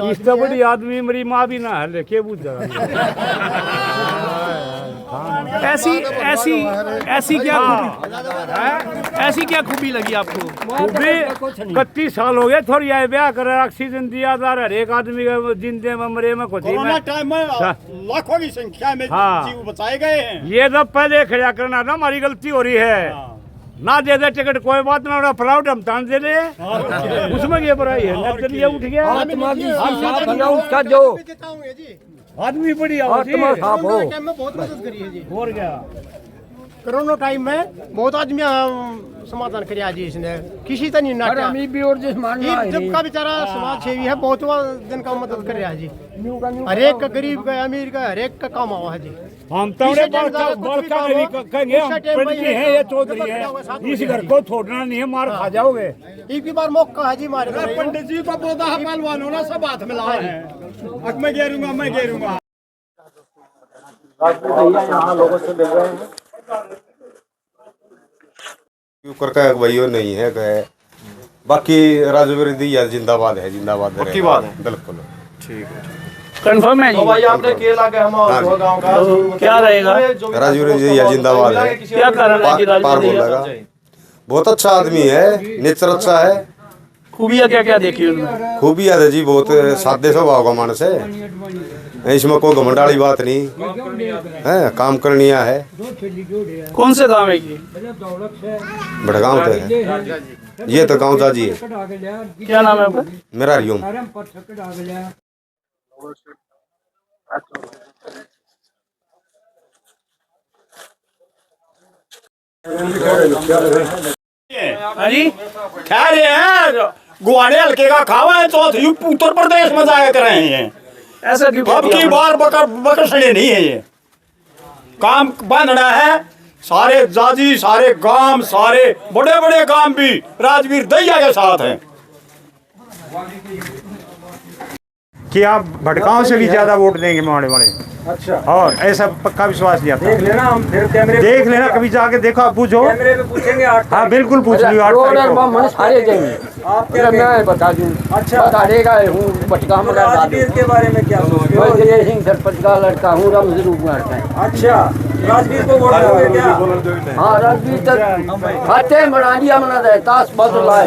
इससे बड़ी आदमी मेरी माँ भी ना है के बुझ ऐसी ऐसी ऐसी क्या ऐसी क्या खूबी लगी आपको? खूबी 31 साल हो गए थोड़ी आए ब्याह कर ऑक्सीजन दिया था हर एक आदमी के जिंदे में मरे में कुछ कोरोना टाइम में लाखों की संख्या में जीव बचाए गए हैं। ये तो पहले खड़ा करना था, हमारी गलती हो रही है। ना दे दे टिकट कोई बात ना, फ्लाउट हम तान दे रहे उसमें ये बुराई है। चलिए उठ गया उसका जो आदमी बड़ी आत्मा साफ हो। बहुत मदद करी है जी। और क्या कोरोना टाइम में बहुत आदमी समाधान किया जी इसने, किसी तरह नहीं नाटा। जब का बेचारा समाज सेवी है, बहुत दिन का मदद कर रहा है जी। हर एक का गरीब का अमीर का हर एक का काम आवा है जी। हम तो कहेंगे हम पंडित जी हैं, ये चौधरी है, इस घर को छोड़ना नहीं है, मार खा जाओगे। एक भी बार मौका है जी हमारे पंडित जी को बोला है पहलवानों ने सब हाथ मिला है। अब मैं घेरूंगा मैं घेरूंगा। यहाँ लोगों से मिल रहे हैं करके भाइयों नहीं है गए। बाकी राजवीर दिया जिंदाबाद है, जिंदाबाद है, पक्की बात है, बिल्कुल ठीक है, कंफर्म है जी? तो भाई आपने केला के हम गांव का तो क्या रहेगा? राजवीर दिया जिंदाबाद है। क्या कारण है कि पार बोलेगा, बहुत अच्छा आदमी है, नेचर अच्छा है। खूबियाँ क्या क्या देखी उन्होंने? खूबियाँ है जी, बहुत सादे स्वभाव का मानस है, इसमें कोई घमंड वाली बात नहीं है, काम करनिया है। कौन से गाँव है ये? बड़गांव तो है, ये तो गाँव जाजी है। क्या नाम है आपका? मेरा हरिओम। जी कह रहे हैं गुआड़े हल्के का खावा है तो उत्तर प्रदेश में जाया कर रहे हैं। ऐसा क्यों? अब की बार बकसड़े नहीं है, ये काम बांधना है। सारे जाजी, सारे गांव, सारे बड़े बड़े गांव भी राजवीर दैया के साथ हैं। कि आप भटकाओं से भी ज्यादा वोट देंगे मोहाड़े वाले। अच्छा, और ऐसा पक्का विश्वास दिया था। देख लेना, हम फिर कैमरे देख लेना, कभी जाके देखो, आप पूछो, कैमरे पे पूछेंगे। हाँ बिल्कुल पूछ लियो। 8 तारीख सारे देंगे आप, मैं बता दूं। अच्छा, बता देगा हूँ भटका में राजवीर के बारे में क्या सोचते हो? जय सिंह सरपंच का लड़का हूँ, रमजरूप लड़का है। अच्छा, राजवीर को वोट दोगे क्या? हाँ, राजवीर तक खाते बना दिया, मना दे ताश बदला है,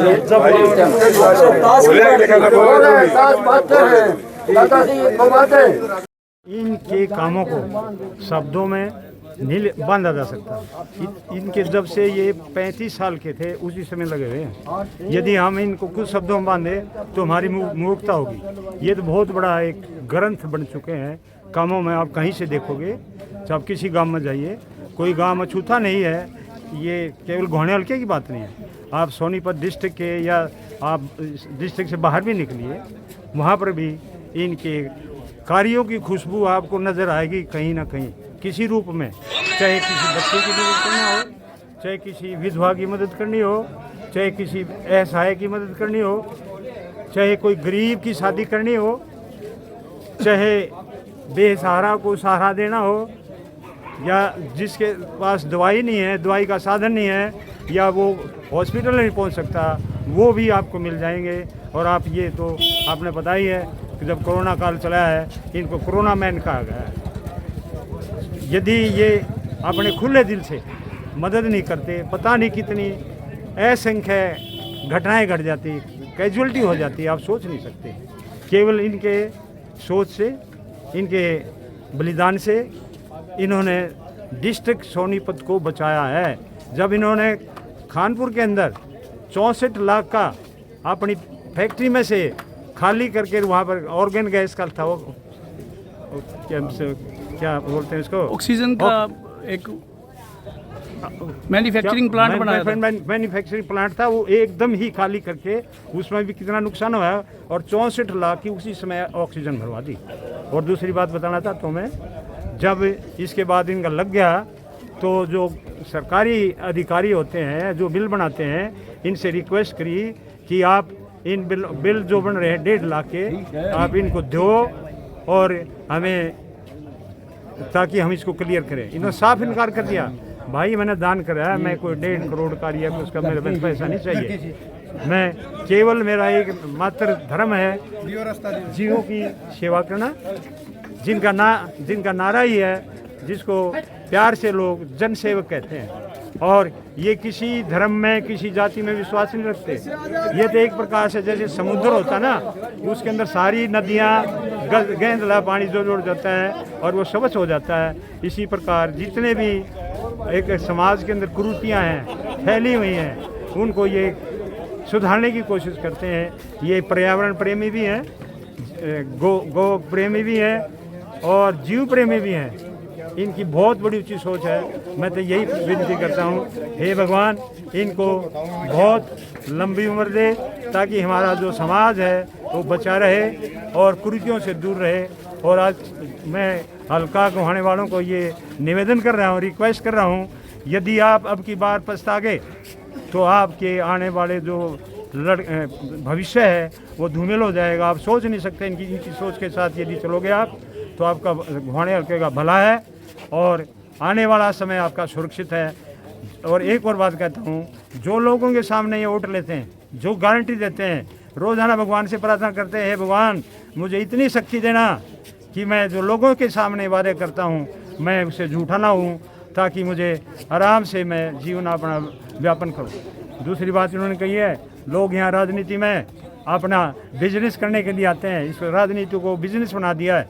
इनके कामों को शब्दों में नहीं बांधा जा सकता। इनके जब से ये 35 साल के थे उसी समय लगे हुए हैं। यदि हम इनको कुछ शब्दों में बांधे तो हमारी मूर्खता होगी। ये तो बहुत बड़ा एक ग्रंथ बन चुके हैं कामों में। आप कहीं से देखोगे, जब आप किसी गांव में जाइए, कोई गांव अछूता नहीं है। ये केवल घोड़े हल्के की बात नहीं है। आप सोनीपत डिस्ट्रिक्ट के या आप डिस्ट्रिक्ट से बाहर भी निकलिए, वहाँ पर भी इनके कार्यों की खुशबू आपको नज़र आएगी कहीं ना कहीं, किसी रूप में। चाहे किसी बच्चे की मदद करना हो, चाहे किसी विधवा की मदद करनी हो, चाहे किसी असहाय की मदद करनी हो, चाहे कोई गरीब की शादी करनी हो, चाहे बेसहारा को सहारा देना हो, या जिसके पास दवाई नहीं है, दवाई का साधन नहीं है, या वो हॉस्पिटल नहीं पहुंच सकता, वो भी आपको मिल जाएंगे। और आप ये तो आपने पता ही है कि जब कोरोना काल चला है, इनको कोरोना मैन कहा गया है। यदि ये अपने खुले दिल से मदद नहीं करते, पता नहीं कितनी असंख्य घटनाएं घट जाती, कैजुअलिटी हो जाती, आप सोच नहीं सकते। केवल इनके सोच से, इनके बलिदान से इन्होंने डिस्ट्रिक्ट सोनीपत को बचाया है। जब इन्होंने खानपुर के अंदर 64 लाख का अपनी फैक्ट्री में से खाली करके वहाँ पर ऑर्गेन गैस का था, वो क्या बोलते हैं उसको, ऑक्सीजन का एक मैन्युफैक्चरिंग प्लांट बनाया था। मैन्युफैक्चरिंग प्लांट था, वो एकदम ही खाली करके उसमें भी कितना नुकसान हुआ, और 64 लाख की उसी समय ऑक्सीजन भरवा दी। और दूसरी बात बताना था तो मैं, जब इसके बाद इनका लग गया तो जो सरकारी अधिकारी होते हैं जो बिल बनाते हैं, इनसे रिक्वेस्ट करी कि आप इन बिल जो बन रहे हैं 1.5 लाख के, आप इनको दो और हमें, ताकि हम इसको क्लियर करें। इन्होंने साफ इनकार कर दिया, भाई मैंने दान कराया, मैं कोई 1.5 करोड़ का या उसका मेरे पास पैसा नहीं चाहिए। मैं केवल मेरा एक मात्र धर्म है जीवों की सेवा करना, जिनका नारा ही है, जिसको प्यार से लोग जन सेवक कहते हैं। और ये किसी धर्म में, किसी जाति में विश्वास नहीं रखते। ये तो एक प्रकार से जैसे समुद्र होता ना, उसके अंदर सारी नदियाँ गेंदला पानी जोड़ जाता है और वो स्वच्छ हो जाता है। इसी प्रकार जितने भी एक समाज के अंदर कुरीतियाँ हैं, फैली हुई हैं, उनको ये सुधारने की कोशिश करते हैं। ये पर्यावरण प्रेमी भी हैं, गो प्रेमी भी हैं और जीव प्रेमी भी हैं। इनकी बहुत बड़ी ऊंची सोच है। मैं तो यही विनती करता हूँ, हे भगवान इनको बहुत लंबी उम्र दे, ताकि हमारा जो समाज है वो बचा रहे और कुरीतियों से दूर रहे। और आज मैं हल्का गोहाने वालों को ये निवेदन कर रहा हूँ, रिक्वेस्ट कर रहा हूँ, यदि आप अब की बार पछता गए तो आपके आने वाले जो भविष्य है वो धूमिल हो जाएगा। आप सोच नहीं सकते इनकी सोच के साथ यदि चलोगे आप, तो आपका गोहाने हल्के का भला है और आने वाला समय आपका सुरक्षित है। और एक और बात कहता हूँ, जो लोगों के सामने ये वोट लेते हैं, जो गारंटी देते हैं, रोज़ाना भगवान से प्रार्थना करते हैं, हे भगवान मुझे इतनी शक्ति देना कि मैं जो लोगों के सामने वादे करता हूँ मैं उससे झूठा ना हूँ, ताकि मुझे आराम से मैं जीवन अपना व्यापन करूँ। दूसरी बात इन्होंने कही है, लोग यहाँ राजनीति में अपना बिजनेस करने के लिए आते हैं, इस राजनीति को बिजनेस बना दिया है।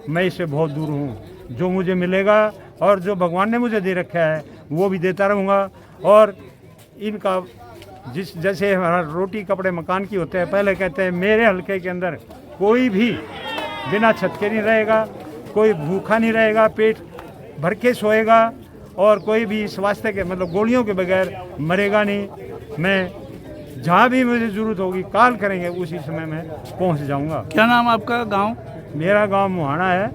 मैं इससे बहुत दूर हूँ। जो मुझे मिलेगा और जो भगवान ने मुझे दे रखा है वो भी देता रहूँगा। और इनका जैसे हमारा रोटी कपड़े मकान की होते हैं, पहले कहते हैं मेरे हलके के अंदर कोई भी बिना छत के नहीं रहेगा, कोई भूखा नहीं रहेगा, पेट भर के सोएगा और कोई भी स्वास्थ्य के मतलब गोलियों के बगैर मरेगा नहीं। मैं जहाँ भी मुझे ज़रूरत होगी कॉल करेंगे, उसी समय मैं पहुँच जाऊँगा। क्या नाम आपका गांव? मेरा गांव मुहाना है,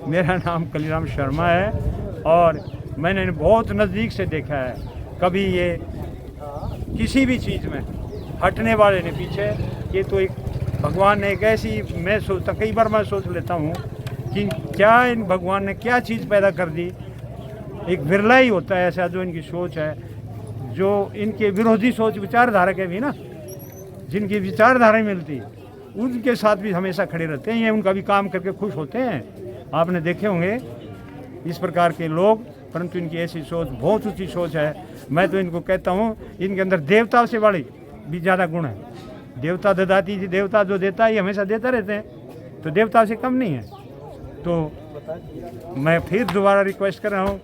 मेरा नाम कलीराम शर्मा है और मैंने बहुत नज़दीक से देखा है। कभी ये किसी भी चीज़ में हटने वाले ने पीछे, ये तो एक भगवान ने एक ऐसी, मैं सोचता कई बार मैं सोच लेता हूँ कि क्या इन भगवान ने क्या चीज़ पैदा कर दी। एक बिरला ही होता है ऐसा जो इनकी सोच है, जो इनके विरोधी सोच विचारधारा के भी ना, जिनकी विचारधारा मिलती उनके साथ भी हमेशा खड़े रहते हैं। ये उनका भी काम करके खुश होते हैं। आपने देखे होंगे इस प्रकार के लोग, परंतु इनकी ऐसी सोच बहुत ऊंची सोच है। मैं तो इनको कहता हूँ इनके अंदर देवता से बड़ी भी ज़्यादा गुण है। देवता ददाती जी, देवता जो देता है ये हमेशा देता रहते हैं, तो देवता से कम नहीं है। तो मैं फिर दोबारा रिक्वेस्ट कर रहा हूँ,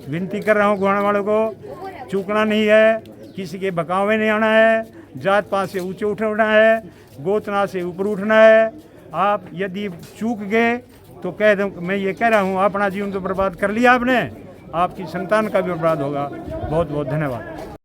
विनती कर रहा हूँ गोहाना वालों को, चूकना नहीं है, किसी के बकाव में नहीं आना है, जात पात से ऊँचे उठना है, गोतना से ऊपर उठना है। आप यदि चूक गए तो कह दूँ, मैं ये कह रहा हूँ अपना जीवन तो बर्बाद कर लिया आपने, आपकी संतान का भी बर्बाद होगा। बहुत बहुत धन्यवाद।